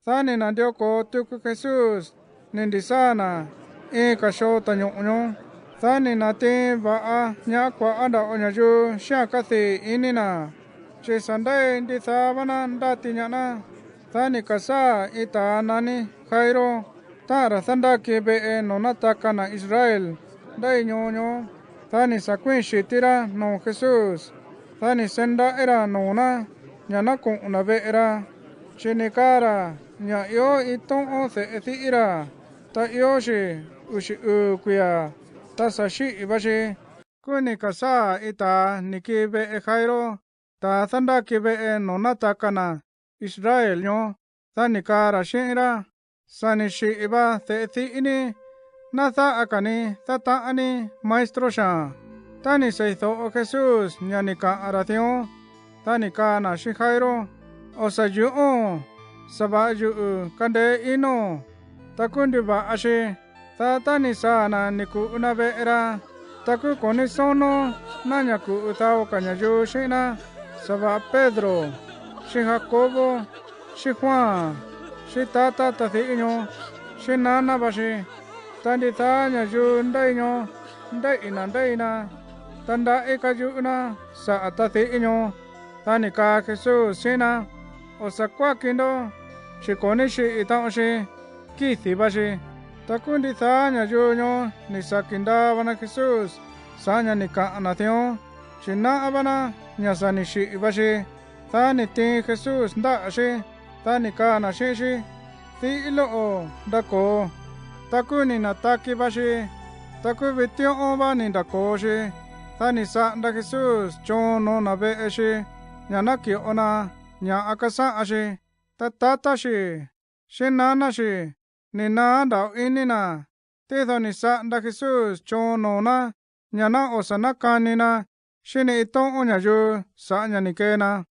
Thani na dio ko tuku Jesus nindisana kasho tañuño. Thani na ti va nya kwa ada onya ju sha kathi inina. Chi sandai ndi thavana ndati nyana. Thani kasa ita nani Jairo. Tara thanda ki be nonataka na Israel. Dai ñoño. Thani sakwin shitira no Jesus. Thani senda era nona nyana kun una be era. Chinikara nya yo iton o the ira. Ta yoshi ushi kuya. Ta sashi ibashi. Kuni kasa ita niki be Jairo. Ta thanda ki be nonataka na Israel ño. Thani kara shinra. Sani shi iba the ini. Natha akani tata ani maestro sha. Tani se hizo Jesús ñanika oración. Tani kana shi Jairo. Osayu sabayu kande ino. Takundi ba ashi. Tani sana niku una vera. Taku koni sono nanyaku utao kanyayu shina. Saba Pedro. Shi Jacobo. Shi Juan. Shi tata tathino. Shi nana bashi. Tandi tanya yu ndaiño. Ndaina. Tanda ikayuna sa atathino. Tani ka Jesus sina. Osakwa kindo. Shikoni shi itao shi. Kithi bashi. Takundi tanya yu ño. Nisakinda vana Jesus. Sanya nika anathio. Shina abana. Nyasani shi bashi. Tani ti Jesus nda ashi. Tani ka na shi. Ti ilo dako. Takuni na taki bashi. Taku vitio oba ni dako shi. Tani sa nda Jesus chono na be ashi. Nyanaki ona. Nya akasa ashi. Tatata shi. Shinana shi. Nina dao inina. Tido ni sa nda Jesus chono na. Nyana osana kanina. Shini ito onyayu sa nyanikena.